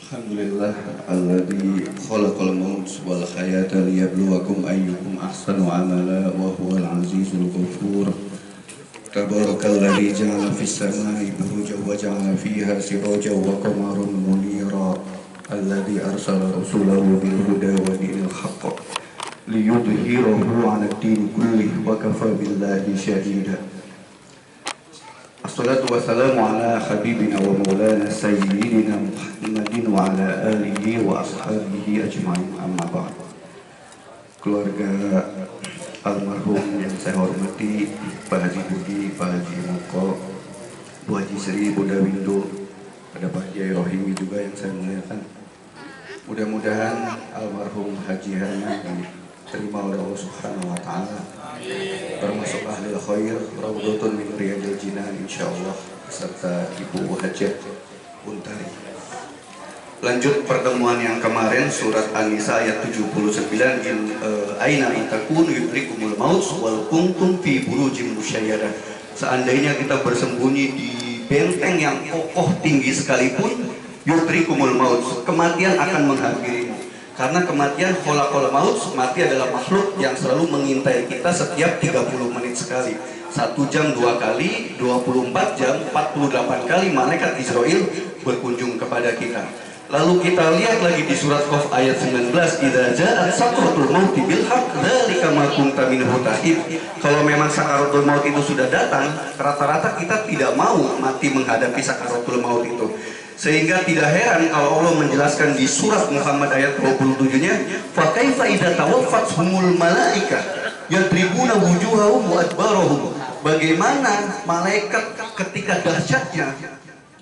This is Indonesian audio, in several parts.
Alhamdulillah alladzi khalaqal maut wal hayata liyabluwakum ayyukum ahsanu amala wa huwal azizul ghafur. Tabarakalladzi ja'ala fis samai burujan wa ja'ala fiha sirajan wa qamarun munira. Alladzi arsala rasulahu bil huda wa dinil haqq liyudhhirahu 'ala ad-din kullih wa kafa billahi shahida. Assalatu wassalamu ala habibina wa maulana sayyidina Muhammadin wa ala alihi wa ashabihi ajma'in, amma ba'd. Keluarga almarhum yang saya hormati, Pak Haji Budi, Pak Haji Moko, Bu Haji Sri, Bu Dawindo, ada Pak Jai Rohimi juga yang saya muliakan. Mudah-mudahan almarhum Haji Hana diterima oleh Allah Subhanahu wa Ta'ala, termasuk ahli khair, raudhatun min riyadil jinan insyaallah, serta Ibu Hajat Untari. Lanjut pertemuan yang kemarin, surat An-Nisa ayat 79, aina takunu yudrikumul maut wal kuntum fi burujim musyayyada. Seandainya kita bersembunyi di benteng yang kokoh tinggi sekalipun, yudrikumul maut, kematian akan menghampirimu. Karena kematian kholaqal maut, mati adalah makhluk yang selalu mengintai kita setiap 30 menit sekali. 1 jam 2 kali, 24 jam 48 kali malaikat Israel berkunjung kepada kita. Lalu kita lihat lagi di surat Qaf ayat 19, idza ja'at sakratul maut bil haqq dzalika ma kunta minhu tahid. Kalau memang sakaratul maut itu sudah datang, rata-rata kita tidak mau mati menghadapi sakaratul maut itu. Sehingga tidak heran kalau Allah menjelaskan di surat Muhammad ayat 27-nya, fa kaifa idza tawaffatuhumul malaikah yadribuna wujuhahum wa adbarahum. Bagaimana malaikat ketika dahsyatnya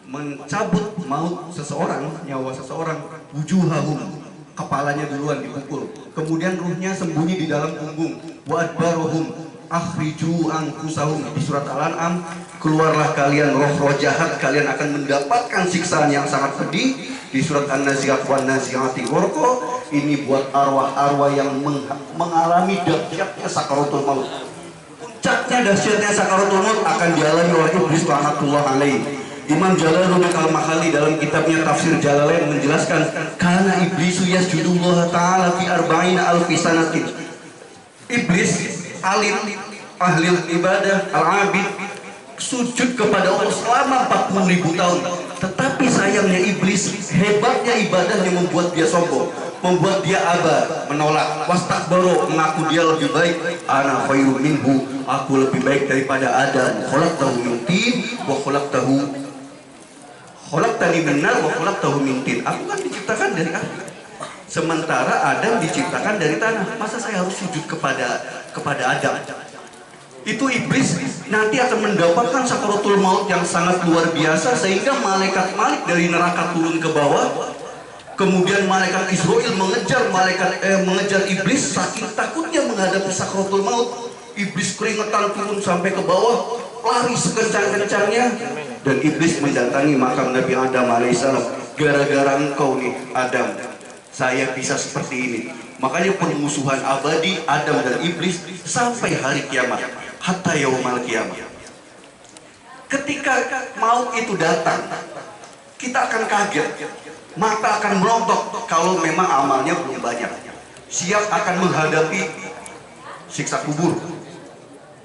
mencabut maut seseorang, nyawa seseorang, wujuhahum, kepalanya duluan dipukul, kemudian ruhnya sembunyi di dalam punggung, wa adbarahum, akhriju anfusahum. Di surat Al-An'am, keluarlah kalian roh-roh jahat, kalian akan mendapatkan siksaan yang sangat pedih. Di surat An-Nazi'at wan Nazi'ati gharqa, ini buat arwah-arwah yang mengalami dahsyatnya sakaratul maut. Puncaknya dahsyatnya sakaratul maut akan dialami oleh iblis laknatullah alaihi. Imam Jalaluddin Al-Mahalli dalam kitabnya Tafsir Jalalain menjelaskan, karena iblisu yasjudullah ta'ala fi arba'ina alfi sanatin. Iblis alim, ahli ibadah, al-abid, sujud kepada Allah selama 40.000 tahun. Tetapi sayangnya iblis, hebatnya ibadahnya membuat dia sombong, membuat dia aba, menolak, wastakbaru, mengaku dia lebih baik. Ana khairum minhu, aku lebih baik daripada Adam. Khalaqtahu min tin wa khalaqtani min nar wa khalaqtahu min tin. Aku kan diciptakan dari api, sementara Adam diciptakan dari tanah. Masa saya harus sujud kepada Adam? Itu iblis nanti akan mendapatkan sakaratul maut yang sangat luar biasa, sehingga malaikat Malik dari neraka turun ke bawah. Kemudian malaikat Israel mengejar iblis, saking takutnya menghadapi sakaratul maut. Iblis keringetan turun sampai ke bawah, lari sekencang-kencangnya, dan iblis mendatangi makam Nabi Adam alaihissalam. Gara-gara engkau nih Adam, saya bisa seperti ini. Makanya permusuhan abadi Adam dan iblis sampai hari kiamat, hatta yaumal kiamat. Ketika maut itu datang, kita akan kaget, mata akan merontok kalau memang amalnya belum banyak. Siap akan menghadapi siksa kubur.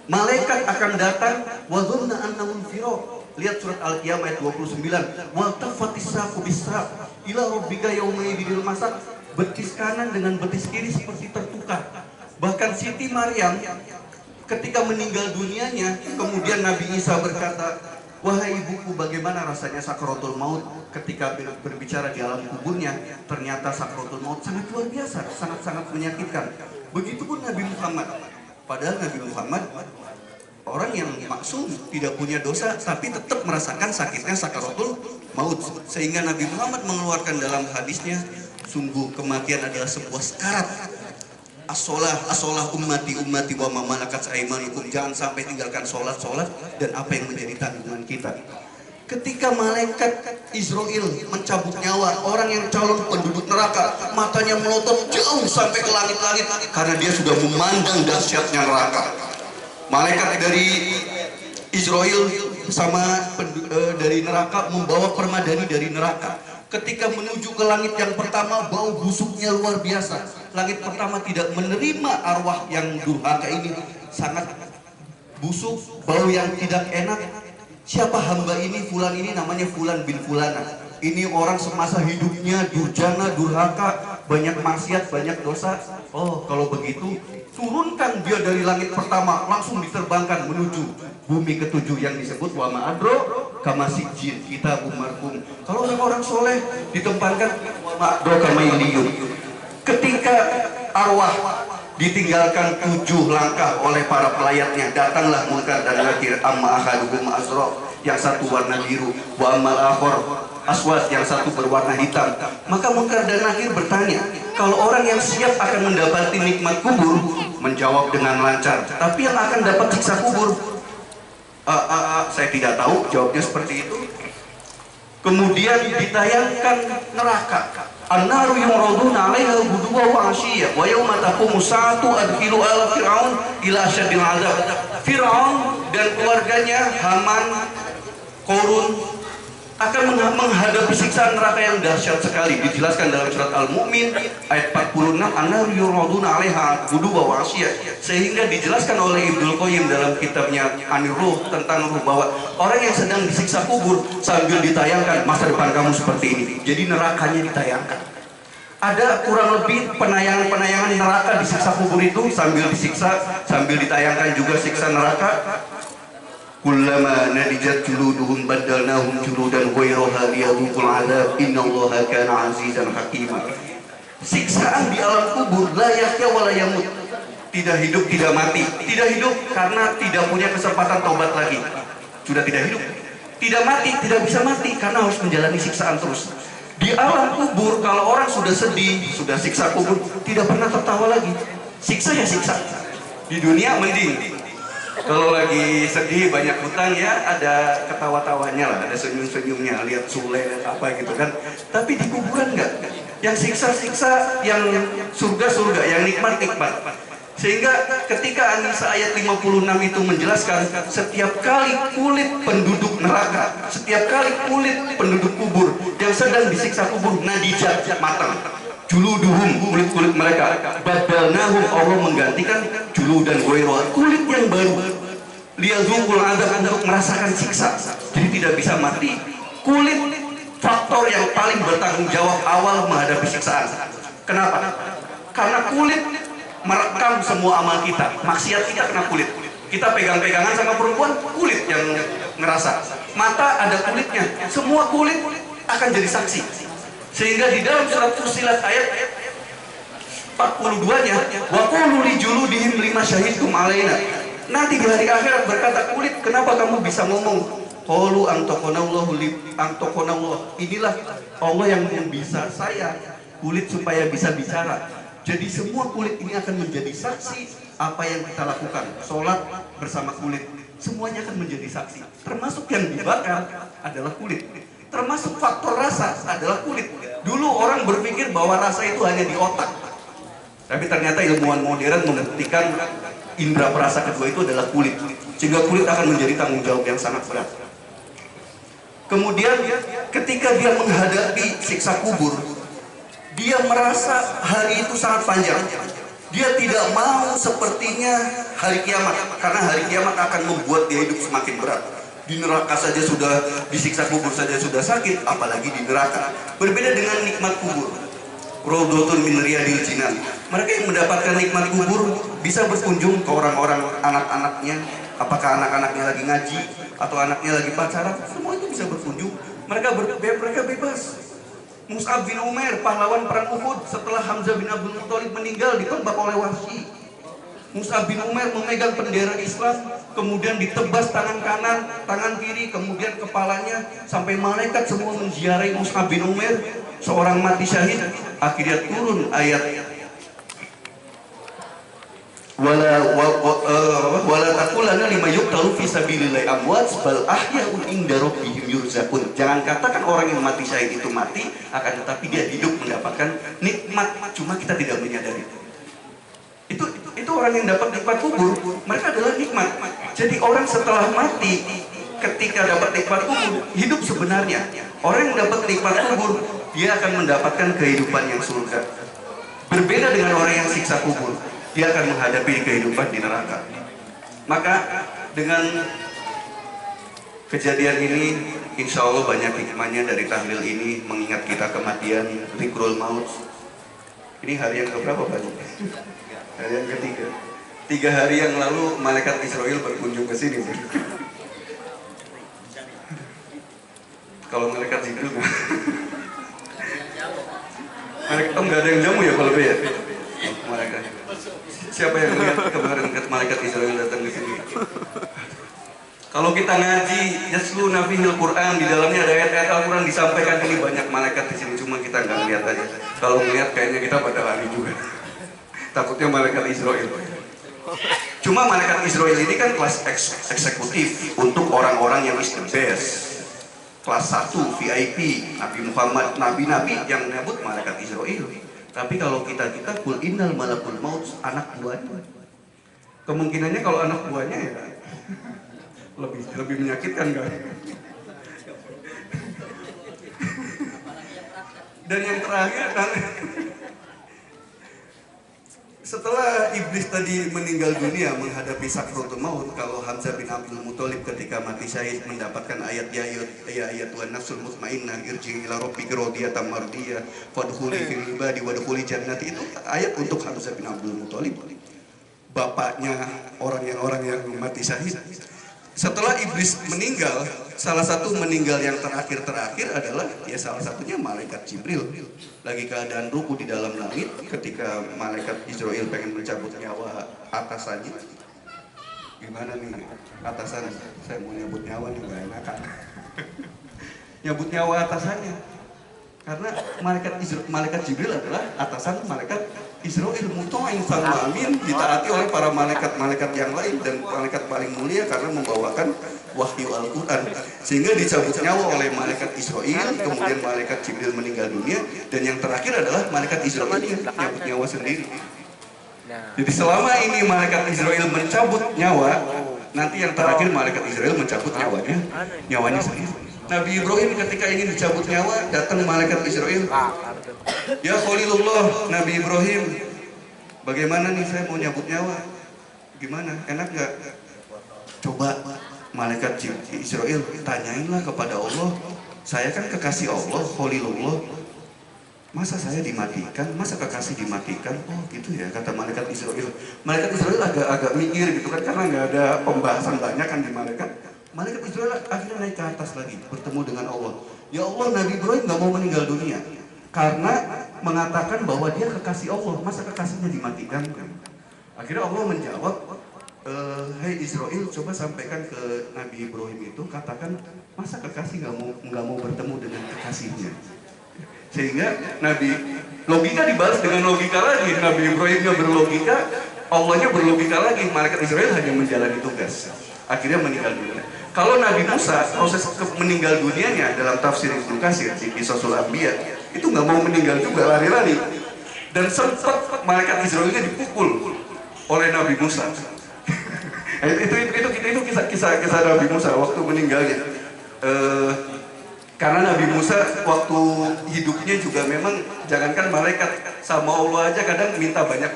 Malaikat akan datang, wa dhanna annahum firaq. Lihat surat Al-Qiyamah ayat 29, wa tafatis saqu bis-saq ila rabbika yawma idil masaq. Betis kanan dengan betis kiri seperti tertukar. Bahkan Siti Maryam ketika meninggal dunianya, kemudian Nabi Isa berkata, wahai ibuku, bagaimana rasanya sakaratul maut? Ketika berbicara di alam kuburnya, ternyata sakaratul maut sangat luar biasa, sangat-sangat menyakitkan. Begitupun Nabi Muhammad. Padahal Nabi Muhammad orang yang maksum, tidak punya dosa, tapi tetap merasakan sakitnya sakaratul maut. Sehingga Nabi Muhammad mengeluarkan dalam hadisnya, sungguh kematian adalah sebuah sekarat. As-sholah ummati wa ma malakat aimanukum. Jangan sampai tinggalkan sholat dan apa yang menjadi tanggungan kita. Ketika malaikat Israel mencabut nyawa orang yang calon penduduk neraka, matanya melotot jauh sampai ke langit-langit karena dia sudah memandang dahsyatnya neraka. Malaikat dari Israel sama dari neraka membawa permadani dari neraka. Ketika menuju ke langit yang pertama, bau busuknya luar biasa. Langit pertama tidak menerima arwah yang durhaka ini, sangat busuk, bau yang tidak enak. Siapa hamba ini? Fulan ini namanya Fulan bin Fulana. Ini orang semasa hidupnya durjana, durhaka, banyak maksiat, banyak dosa. Oh, kalau begitu turunkan dia dari langit pertama, langsung diterbangkan menuju bumi ketujuh yang disebut wa ma'adro kama sijil kita markum. Kalau orang-orang soleh ditempatkan wa ma'adro kama iliyun. Ketika arwah ditinggalkan 7 langkah oleh para pelayatnya, datanglah Munkar dan Nakir. Amma ahaduhum azra, yang satu warna biru, wa ammal akhar aswad, yang satu berwarna hitam. Maka Munkar dan Nakir bertanya, kalau orang yang siap akan mendapati nikmat kubur, menjawab dengan lancar, tapi yang akan dapat siksa kubur, saya tidak tahu, jawabnya seperti itu. Kemudian ditayangkan neraka. An-naru yuraduna 'alaiha ghuduwan wa 'ashiyya wa yawma taqumu sa'atu adkhilu ala fir'aun ila asyaddil 'adzab. Fir'aun dan keluarganya, Haman, Qarun, akan menghadapi siksaan neraka yang dahsyat sekali. Dijelaskan dalam surat Al-Mu'min ayat 46, an-naru yuraduna 'alaiha ghuduwan wa 'ashiyya. Sehingga dijelaskan oleh Ibnu Qayyim dalam kitabnya Anir Ruh tentang ruh, bahwa orang yang sedang disiksa kubur sambil ditayangkan masa depan kamu seperti ini. Jadi nerakanya ditayangkan. Ada kurang lebih penayangan-penayangan neraka di siksa kubur itu, sambil disiksa, sambil ditayangkan juga siksa neraka. Kullama nadijat juluduhum baddalnahum juludan ghairaha liyadhuqul 'adzab innallaha kana 'azizan hakima. Siksaan di alam kubur, la yahya wa la yamut. Tidak hidup, tidak mati. Tidak hidup karena tidak punya kesempatan taubat lagi. Sudah tidak hidup. Tidak mati, tidak bisa mati karena harus menjalani siksaan terus. Di alam kubur, kalau orang sudah sedih, sudah siksa kubur, tidak pernah tertawa lagi. Siksa ya siksa. Di dunia mending. Kalau lagi sedih, banyak hutang ya, ada ketawa-tawanya lah, ada senyum-senyumnya, lihat Sule, lihat apa gitu kan. Tapi di kuburan enggak. Yang siksa-siksa, yang surga-surga, yang nikmat-nikmat. Sehingga ketika An-Nisa ayat 56 itu menjelaskan, setiap kali kulit penduduk neraka, setiap kali kulit penduduk kubur yang sedang disiksa kubur, nadijat, matang, juluduhum, kulit-kulit mereka, badalnahum, Allah menggantikan juludan ghairah, kulit yang baru, liyadzuqul 'adzab, untuk merasakan siksa. Jadi tidak bisa mati. Kulit faktor yang paling bertanggung jawab awal menghadapi siksaan. Kenapa? Karena kulit merekam semua amal kita. Maksiat kita kena kulit. Kita pegang-pegangan sama perempuan, kulit yang ngerasa. Mata ada kulitnya. Semua kulit akan jadi saksi. Sehingga di dalam surat Fussilat ayat 42-nya, wa qulu li juludihim lima syahidtum alaina. Nanti di hari akhirat berkata kulit, kenapa kamu bisa ngomong? Qalu antaqanallahu antaqanallah. Inilah Allah yang bisa saya kulit supaya bisa bicara. Jadi semua kulit ini akan menjadi saksi apa yang kita lakukan. Sholat bersama kulit, semuanya akan menjadi saksi. Termasuk yang dibakar adalah kulit. Termasuk faktor rasa adalah kulit. Dulu orang berpikir bahwa rasa itu hanya di otak. Tapi ternyata ilmuwan modern membuktikan indera perasa kedua itu adalah kulit. Sehingga kulit akan menjadi tanggung jawab yang sangat berat. Kemudian ketika dia menghadapi siksa kubur, dia merasa hari itu sangat panjang. Dia tidak mau sepertinya hari kiamat, karena hari kiamat akan membuat dia hidup semakin berat. Di neraka saja sudah, disiksa kubur saja sudah sakit, apalagi di neraka. Berbeda dengan nikmat kubur. Raudhatun min riyadil jinan. Mereka yang mendapatkan nikmat kubur bisa berkunjung ke orang-orang, anak-anaknya. Apakah anak-anaknya lagi ngaji atau anaknya lagi pacaran, semua itu bisa berkunjung. Mereka bebas. Mus'ab bin Umair, pahlawan perang Uhud, setelah Hamzah bin Abdul Muthalib meninggal, ditembak oleh Wahsy. Mus'ab bin Umair memegang bendera Islam, kemudian ditebas tangan kanan, tangan kiri, kemudian kepalanya, sampai malaikat semua menziarahi Mus'ab bin Umair, seorang mati syahid. Akhirnya turun ayat wala taqulanna lima yuqtalu fi sabilillahi amwat bal ahya'un inda rabbihim yurzaqun. Jangan katakan orang yang mati syahid itu mati, akan tetapi dia hidup mendapatkan nikmat, cuma kita tidak menyadari. Itu orang yang dapat nikmat kubur, mereka adalah nikmat. Jadi orang setelah mati, ketika dapat nikmat kubur, hidup sebenarnya. Orang yang dapat nikmat kubur dia akan mendapatkan kehidupan yang surga. Berbeda dengan orang yang siksa kubur, dia akan menghadapi kehidupan di neraka. Maka dengan kejadian ini, insya Allah banyak hikmahnya dari tahlil ini, mengingat kita kematian, zikrul maut. Ini hari yang keberapa Pak? Hari yang ketiga. 3 hari yang lalu malaikat Israel berkunjung ke sini. Kalau malaikat Jibril malaikat nggak ada yang jamu ya kalau ya. Malaikat. Siapa yang lihat kemarin malaikat Israel datang ke sini? Kalau kita ngaji Yaslu Nafihil Quran, di dalamnya ada ayat-ayat Al-Quran disampaikan, ini banyak malaikat di sini, cuma kita nggak lihat aja. Kalau melihat kayaknya kita pada lari juga. Takutnya malaikat Israel. Cuma malaikat Israel ini kan kelas eksekutif untuk orang-orang yang is the best. Kelas 1 VIP, Nabi Muhammad, nabi-nabi yang menyebut malaikat Israel. Tapi kalau kita kul innal malakul maut, anak buahnya. Kemungkinannya kalau anak buahnya ya lebih menyakitkan kan. Dan yang terakhir setelah iblis tadi meninggal dunia menghadapi sakratul maut, kalau Hamzah bin Abdul Muthalib ketika mati syahid mendapatkan ayat ya ayat wa nafsul mutmainnah irji ila rabbika radiyatan mardiyah fadkhuli fil ibadi wadkhuli jannati, itu ayat untuk Hamzah bin Abdul Muthalib, bapaknya orang yang mati syahid. Setelah iblis meninggal, salah satu meninggal yang terakhir adalah ya salah satunya malaikat Jibril. Lagi keadaan ruku di dalam langit ketika malaikat Israel pengen mencabut nyawa atasannya. Gimana nih atasan? Saya mau nyabut nyawa nih, gak enakan. Nyabut nyawa atasannya. Karena malaikat Jibril adalah atasan malaikat Israel, muto'in sama amin, ditaati oleh para malaikat-malaikat yang lain dan malaikat paling mulia karena membawakan wahyu Al-Quran. Sehingga dicabut nyawa oleh malaikat Israel, kemudian malaikat Jibril meninggal dunia, dan yang terakhir adalah malaikat Israel nyabut nyawa sendiri. Jadi selama ini malaikat Israel mencabut nyawa, nanti yang terakhir malaikat Israel mencabut nyawanya sendiri. Nabi Ibrahim ketika ingin dicabut nyawa, datang malaikat Israel. Ya Khalilullah, Nabi Ibrahim, bagaimana nih saya mau nyabut nyawa? Gimana? Enak gak? Coba malaikat Israel tanyainlah kepada Allah. Saya kan kekasih Allah, Khalilullah. Masa saya dimatikan? Masa kekasih dimatikan? Oh gitu ya, kata malaikat Israel. Malaikat Israel agak mikir gitu kan, karena nggak ada pembahasan banyak kan di malaikat. Malaikat Israel akhirnya naik ke atas lagi, bertemu dengan Allah. Ya Allah, Nabi Ibrahim nggak mau meninggal dunia karena mengatakan bahwa dia kekasih Allah. Masa kekasihnya dimatikan? Akhirnya Allah menjawab, Hai Israel, coba sampaikan ke Nabi Ibrahim itu, katakan masa kekasih nggak mau bertemu dengan kekasihnya. Sehingga logika dibalas dengan logika lagi. Nabi Ibrahimnya berlogika, Allahnya berlogika lagi. Malaikat Israel hanya menjalani tugas. Akhirnya meninggal dunia. Kalau Nabi Musa, proses meninggal dunianya dalam tafsir Ibnu Katsir di Qisasul Anbiya, itu nggak mau meninggal juga, lari-lari. Dan sempat malaikat Israelnya dipukul oleh Nabi Musa. itu kisah Nabi Musa waktu meninggalnya. Karena Nabi Musa waktu hidupnya juga memang, jangankan malaikat, sama Allah aja kadang minta banyak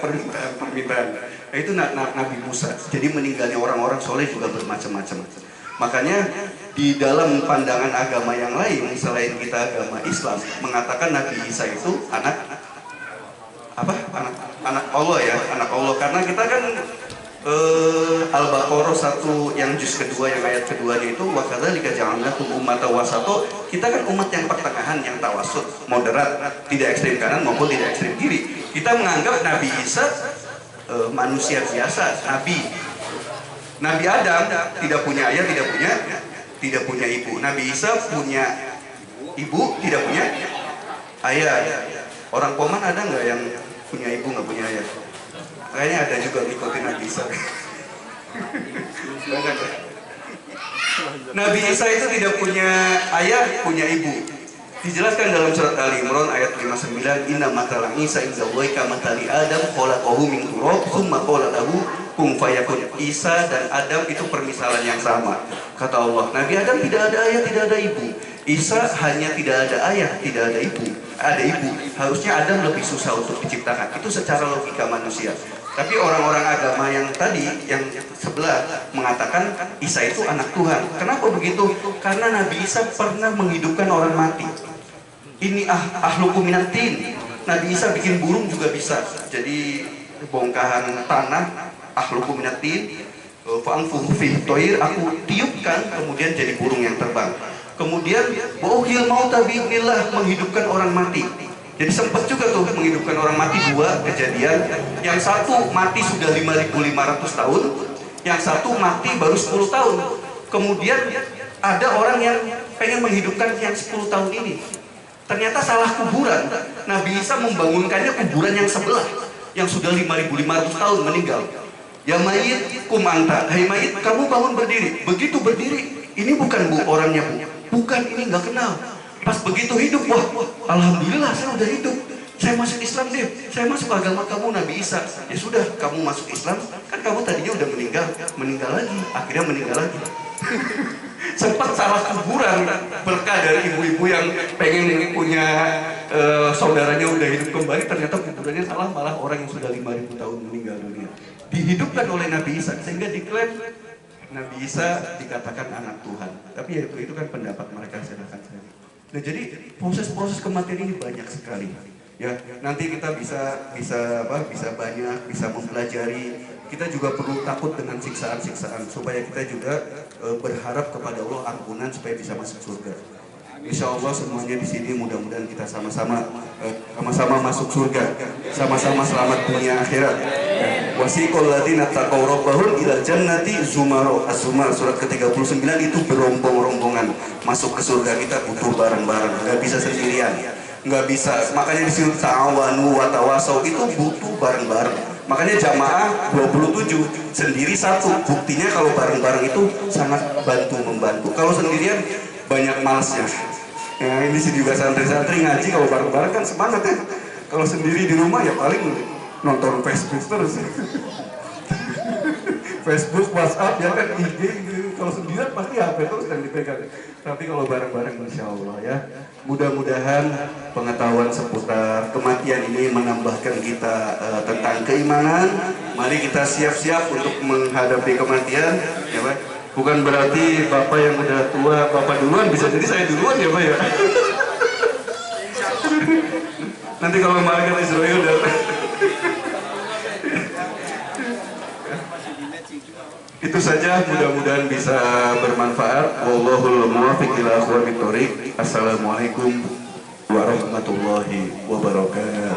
permintaan. Itu Nabi Musa. Jadi meninggalnya orang-orang soleh juga bermacam-macam. Makanya di dalam pandangan agama yang lain selain kita agama Islam mengatakan Nabi Isa itu anak Allah ya, anak Allah. Karena kita kan Al-Baqarah 1 yang juz kedua yang ayat keduanya itu wa kadzalika ja'alnakum ummatan wasata. Kita kan umat yang pertengahan, yang tawasud, moderat, tidak ekstrem kanan maupun tidak ekstrem kiri. Kita menganggap Nabi Isa manusia biasa, Nabi Adam tidak punya ayah, tidak punya ibu. Nabi Isa punya ibu, tidak punya ayah. Orang Poman ada nggak yang punya ibu nggak punya ayah? Kayaknya ada juga ngikutin Nabi Isa. Nabi Isa itu tidak punya ayah, punya ibu. Dijelaskan dalam surat Ali Imran ayat 59, inna matala Isa indallahi kamathali Adam khalaqahu min turab tsumma qala lahu kun fayakun. Isa dan Adam itu permisalan yang sama. Kata Allah, Nabi Adam tidak ada ayah, tidak ada ibu. Isa hanya tidak ada ayah, tidak ada ibu. Ada ibu. Harusnya Adam lebih susah untuk diciptakan. Itu secara logika manusia. Tapi orang-orang agama yang tadi, yang sebelah, mengatakan Isa itu anak Tuhan. Kenapa begitu? Karena Nabi Isa pernah menghidupkan orang mati. Ini ahluku minatin. Nabi Isa bikin burung juga bisa. Jadi bongkahan tanah, ahluku minatin, fa'anfuhu fihi toir, aku tiupkan, kemudian jadi burung yang terbang. Kemudian bauhil mauta bi'nillah, menghidupkan orang mati. Jadi sempat juga tuh menghidupkan orang mati, dua kejadian. Yang satu mati sudah 5.500 tahun, yang satu mati baru 10 tahun. Kemudian ada orang yang pengen menghidupkan yang 10 tahun ini. Ternyata salah kuburan. Nabi Isa membangunkannya kuburan yang sebelah, yang sudah 5.500 tahun meninggal. Ya mayit kum anta, hai mayit kamu bangun berdiri. Begitu berdiri, ini bukan bu orangnya bu. Bukan, ini nggak kenal. Pas begitu hidup, wah, alhamdulillah saya udah hidup. Saya masuk Islam deh. Saya masuk agama kamu Nabi Isa. Ya sudah, kamu masuk Islam. Kan kamu tadinya udah meninggal lagi. Akhirnya meninggal lagi. Sempat salah kuburan, berkah dari ibu-ibu yang pengen punya saudaranya udah hidup kembali. Ternyata kuburannya salah, malah orang yang sudah 5.000 tahun meninggal dunia. Dihidupkan oleh Nabi Isa, sehingga diklaim Nabi Isa dikatakan anak Tuhan. Tapi ya itu kan pendapat mereka, silahkan saya. Nah jadi proses-proses kematian ini banyak sekali. Ya nanti kita bisa banyak, bisa mempelajari. Kita juga perlu takut dengan siksaan-siksaan supaya kita juga berharap kepada Allah ampunan supaya bisa masuk surga. Insya Allah semuanya di sini mudah-mudahan kita sama-sama masuk surga, sama-sama selamat dunia akhirat. Wasiqal ladzina taqaw rabbahum ilal jannati zumaro. Az-Zumar surat ke-39 itu berombong-rombongan masuk ke surga. Kita butuh bareng-bareng, nggak bisa sendirian, nggak bisa. Makanya di sini ta'awanu wa tawasau, itu butuh bareng-bareng. Makanya jamaah 27, sendiri satu. Buktinya kalau bareng-bareng itu sangat membantu. Kalau sendirian banyak malasnya. Ya, ini sih juga santri-santri ngaji kalau bareng-bareng kan semangat ya. Kalau sendiri di rumah ya paling nonton Facebook terus. Facebook, WhatsApp, ya kan IG gitu. Kalau sendirian pasti HP terus yang dipegang. Tapi kalau bareng-bareng insya Allah ya. Mudah-mudahan pengetahuan seputar kematian ini menambahkan kita tentang keimanan. Mari kita siap-siap untuk menghadapi kematian, ya Pak. Bukan berarti Bapak yang udah tua, Bapak duluan, bisa jadi saya duluan ya Pak ya. Nanti kalau malaikat Israel udah itu saja, mudah-mudahan bisa bermanfaat. Wallahul muwaffiq ila aqwamit thoriq. Assalamualaikum warahmatullahi wabarakatuh.